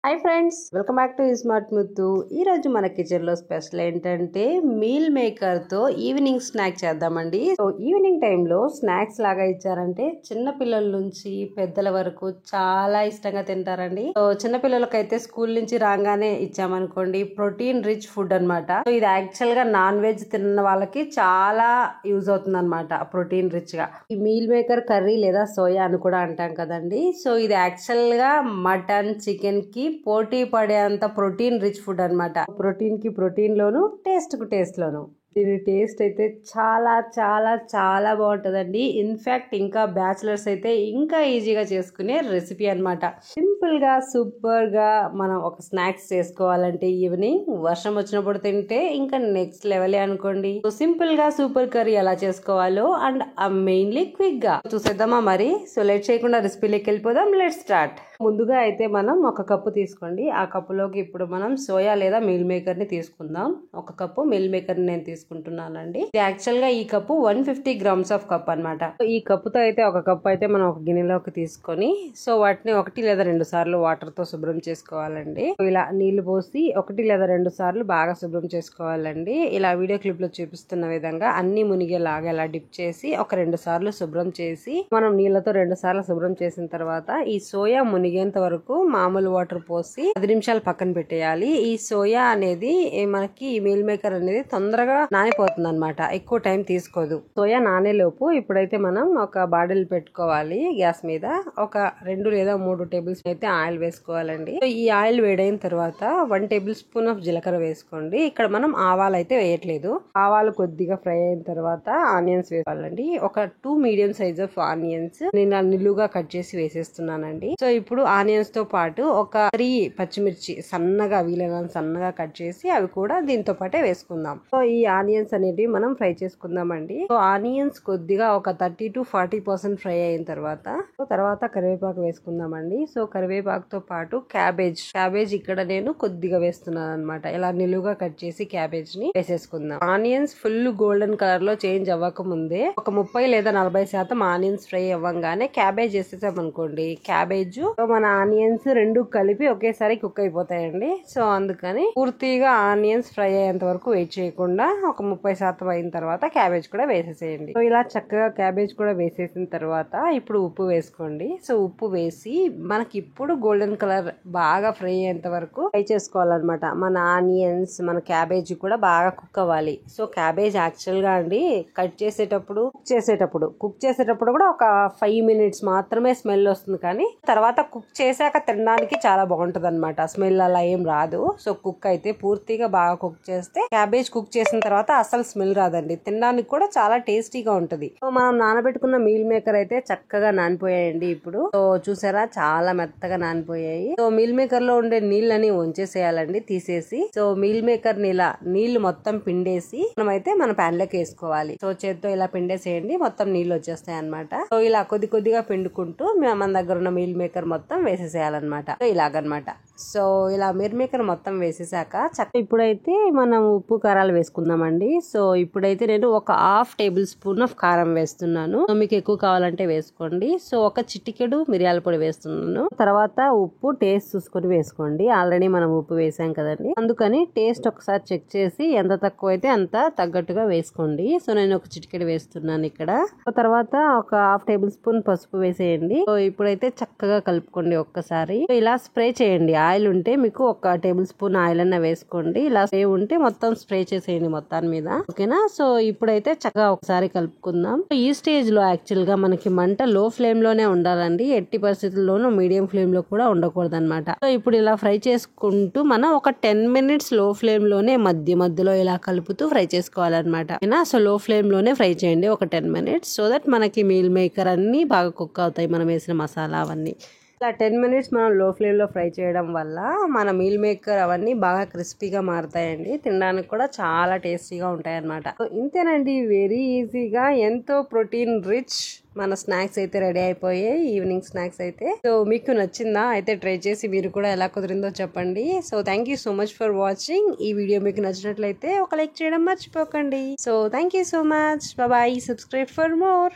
Hi friends, welcome back to smart Muthu. ఈ రోజు మన కిచెన్ లో స్పెషల్ ఏంటంటే మీల్ మేకర్ తో ఈవినింగ్ స్నాక్ చేద్దామండి. సో ఈవినింగ్ టైంలో స్నాక్స్ లాగా ఇచ్చారంటే చిన్న పిల్లల నుంచి పెద్దల వరకు చాలా ఇష్టంగా తింటారండి. సో చిన్న పిల్లలకైతే స్కూల్ నుంచి రాగానే ఇచ్చామనుకోండి, ప్రోటీన్ రిచ్ ఫుడ్ అన్నమాట. సో ఇది యాక్చువల్ గా నాన్ వెజ్ తిన్న వాళ్ళకి చాలా యూజ్ అవుతుంది అనమాట, ప్రోటీన్ రిచ్ గా. ఈ మీల్ మేకర్ కర్రీ లేదా సోయా అని కూడా అంటాం కదండి. సో ఇది యాక్చువల్ గా మటన్, చికెన్ కి పోటీ పడేంత ప్రోటీన్ రిచ్ ఫుడ్ అన్నమాట. ప్రోటీన్ కి ప్రోటీన్ లోను, టేస్ట్ కు టేస్ట్ లోను. దీని టేస్ట్ అయితే చాలా చాలా చాలా బాగుంటదండి. ఇన్ఫాక్ట్ ఇంకా బ్యాచిలర్స్ అయితే ఇంకా ఈజీగా చేసుకునే రెసిపీ అన్నమాట. సింపుల్ గా సూపర్ గా మనం ఒక స్నాక్స్ చేసుకోవాలంటే ఈవినింగ్ వర్షం వచ్చినప్పుడు తింటే ఇంకా నెక్స్ట్ లెవెల్ అనుకోండి. సో సింపుల్ గా సూపర్ కర్రీ ఎలా చేసుకోవాలో అండ్ మెయిన్లీ క్విక్ గా చూసేద్దామా మరి. సో లేట్ చేయకుండా రెసిపీలోకి వెళ్ళిపోదాం. Let's start. ముందుగా అయితే మనం ఒక కప్పు తీసుకోండి. ఆ కప్పులోకి ఇప్పుడు మనం సోయా లేదా మీల్ మేకర్ ని తీసుకుందాం. ఒక కప్పు మీల్ మేకర్ ని నేను తీసుకుంటున్నానండి. యాక్చువల్ గా ఈ కప్పు 150 గ్రామ్స్ ఆఫ్ కప్ అనమాట. ఈ కప్పుతో అయితే ఒక కప్పు అయితే మనం ఒక గిన్నెలోకి తీసుకొని సో వాటిని 1 లేదా 2 సార్లు వాటర్ తో శుభ్రం చేసుకోవాలండి. ఇలా నీళ్లు పోసి 1 లేదా 2 సార్లు బాగా శుభ్రం చేసుకోవాలండి. ఇలా వీడియో క్లిప్ లో చూపిస్తున్న విధంగా అన్ని మునిగేలాగా ఇలా డిప్ చేసి ఒక 2 సార్లు శుభ్రం చేసి మనం నీళ్లతో 2 సార్లు శుభ్రం చేసిన తర్వాత ఈ సోయా మునిగేంత వరకు మామూలు వాటర్ పోసి 10 నిమిషాలు పక్కన పెట్టేయాలి. ఈ సోయా అనేది మనకి ఈ మీల్ మేకర్ అనేది తొందరగా నానిపోతుంది అనమాట, ఎక్కువ టైం తీసుకోదు. సోయా నానేలోపు ఇప్పుడైతే మనం ఒక బాటిల్ పెట్టుకోవాలి. గ్యాస్ మీద ఒక 2 లేదా 3 టేబుల్ స్పూన్ అయితే ఆయిల్ వేసుకోవాలండి. ఈ ఆయిల్ వేడైన తర్వాత 1 టేబుల్ స్పూన్ ఆఫ్ జీలకర్ర వేసుకోండి. ఇక్కడ మనం ఆవాలు అయితే వేయట్లేదు. ఆవాలు కొద్దిగా ఫ్రై అయిన తర్వాత ఆనియన్స్ వేసుకోవాలండి. ఒక 2 మీడియం సైజ్ ఆఫ్ ఆనియన్స్ నేను నిలువుగా కట్ చేసి వేసేస్తున్నానండి. సో ఇప్పుడు ఆనియన్స్ తో పాటు ఒక 3 పచ్చిమిర్చి సన్నగా వీలైనంత సన్నగా కట్ చేసి అవి కూడా దీంతో పాటే వేసుకుందాం. సో ఈ ఆనియన్స్ అనేటివి మనం ఫ్రై చేసుకుందామండి. సో ఆనియన్స్ కొద్దిగా ఒక 30 to 40% ఫ్రై అయిన తర్వాత కరివేపాకు వేసుకుందామండి. సో కరివేపాకుతో పాటు క్యాబేజ్ ఇక్కడ నేను కొద్దిగా వేస్తున్నాను అనమాట. ఇలా నిలువుగా కట్ చేసి క్యాబేజ్ ని వేసేసుకుందాం. ఆనియన్స్ ఫుల్ గోల్డెన్ కలర్ లో చేంజ్ అవ్వక ముందే ఒక 30 లేదా 40% ఆనియన్స్ ఫ్రై అవ్వగానే క్యాబేజ్ వేసేసాం అనుకోండి, క్యాబేజ్ మన ఆనియన్స్ రెండు కలిపి ఒకేసారి కుక్ అయిపోతాయండి. సో అందుకని పూర్తిగా ఆనియన్స్ ఫ్రై అయ్యేంత వరకు వెయిట్ చేయకుండా ఒక 30% అయిన తర్వాత క్యాబేజ్ కూడా వేసేసేయండి. సో ఇలా చక్కగా క్యాబేజ్ కూడా వేసేసిన తర్వాత ఇప్పుడు ఉప్పు వేసుకోండి. సో ఉప్పు వేసి మనకి ఇప్పుడు గోల్డెన్ కలర్ బాగా ఫ్రై అయ్యేంత వరకు ఫ్రై చేసుకోవాలన్నమాట. మన ఆనియన్స్ మన క్యాబేజ్ కూడా బాగా కుక్ అవ్వాలి. సో క్యాబేజ్ యాక్చువల్ గా అండి కట్ చేసేటప్పుడు కుక్ చేసేటప్పుడు కూడా ఒక 5 minutes మాత్రమే స్మెల్ వస్తుంది, కానీ తర్వాత కుక్ చేశాక తినడానికి చాలా బాగుంటది అనమాట. స్మెల్ అలా ఏం రాదు. సో కుక్ అయితే పూర్తిగా బాగా కుక్ చేస్తే క్యాబేజ్ కుక్ చేసిన తర్వాత అసలు స్మెల్ రాదండి, తినడానికి కూడా చాలా టేస్టీగా ఉంటది. సో మనం నానబెట్టుకున్న మీల్ మేకర్ అయితే చక్కగా నానిపోయాయండి. ఇప్పుడు సో చూసారా చాలా మెత్తగా నానిపోయాయి. సో మీల్ మేకర్ లో ఉండే నీళ్ళని వంచేసేయాలండి, తీసేసి. సో మీల్ మేకర్ ని ఇలా నీళ్లు మొత్తం పిండేసి మనమైతే మన ప్యాన్ లోకి వేసుకోవాలి. సో చేత్తో ఇలా పిండేసేయండి, మొత్తం నీళ్ళు వచ్చేస్తాయి అనమాట. సో ఇలా కొద్దిగా పిండుకుంటూ మన దగ్గర ఉన్న మీల్ మేకర్ మొత్తం వేసేసేయాలన్నమాట. ఇలాగనమాట. సో ఇలా మీల్ మేకర్ మొత్తం వేసేసాక ఇప్పుడైతే మనం ఉప్పు కారాలు వేసుకుందామండి. సో ఇప్పుడైతే నేను ఒక 1/2 టేబుల్ స్పూన్ ఆఫ్ కారం వేస్తున్నాను. సో మీకు ఎక్కువ కావాలంటే వేసుకోండి. సో ఒక చిటికెడు మిరియాల పొడి వేస్తున్నాను. తర్వాత ఉప్పు టేస్ట్ చూసుకొని వేసుకోండి. ఆల్రెడీ మనం ఉప్పు వేసాం కదండి, అందుకని టేస్ట్ ఒకసారి చెక్ చేసి ఎంత తక్కువ అయితే అంత తగ్గట్టుగా వేసుకోండి. సో నేను ఒక చిటికెడు వేస్తున్నాను ఇక్కడ. తర్వాత ఒక 1/2 టేబుల్ స్పూన్ పసుపు వేసేయండి. సో ఇప్పుడైతే చక్కగా కలుపుకోండి ఒక్కసారి. ఇలా స్ప్రే చేయండి. ఆయిల్ ఉంటే మీకు ఒక టేబుల్ స్పూన్ ఆయిల్ అన్న వేసుకోండి. ఇలా స్ప్రే ఉంటే మొత్తం స్ప్రే చేసేయండి మొత్తాన్ని మీద, ఓకేనా. సో ఇప్పుడైతే చక్కగా ఒకసారి కలుపుకుందాం. ఈ స్టేజ్ లో యాక్చువల్ గా మనకి మంట లో ఫ్లేమ్ లోనే ఉండాలండి, ఎట్టి పరిస్థితుల్లోనూ మీడియం ఫ్లేమ్ లో కూడా ఉండకూడదు అనమాట. సో ఇప్పుడు ఇలా ఫ్రై చేసుకుంటూ మనం ఒక 10 minutes లో ఫ్లేమ్ లోనే మధ్యలో ఇలా కలుపుతూ ఫ్రై చేసుకోవాలన్నమాట. సో లో ఫ్లేమ్ లోనే ఫ్రై చేయండి ఒక 10 minutes, సో దట్ మనకి మీల్ మేకర్ అన్ని బాగా కుక్ అవుతాయి, మనం వేసిన మసాలా అవన్నీ. ఇలా 10 minutes మనం లో ఫ్లేమ్ లో ఫ్రై చేయడం వల్ల మన మీల్ మేకర్ అవన్నీ బాగా క్రిస్పీగా మారుతాయండి, తినడానికి కూడా చాలా టేస్టీగా ఉంటాయి అనమాట. ఇంతేనండి, వెరీ ఈజీగా ఎంతో ప్రోటీన్ రిచ్ మన స్నాక్స్ అయితే రెడీ అయిపోయాయి, ఈవినింగ్ స్నాక్స్ అయితే. సో మీకు నచ్చిందా? అయితే ట్రై చేసి మీరు కూడా ఎలా కుదిరిందో చెప్పండి. So thank you so much for watching. ఈ వీడియో మీకు నచ్చినట్లయితే ఒక లైక్ చేయడం మర్చిపోకండి. So thank you so much. Bye. Subscribe for more.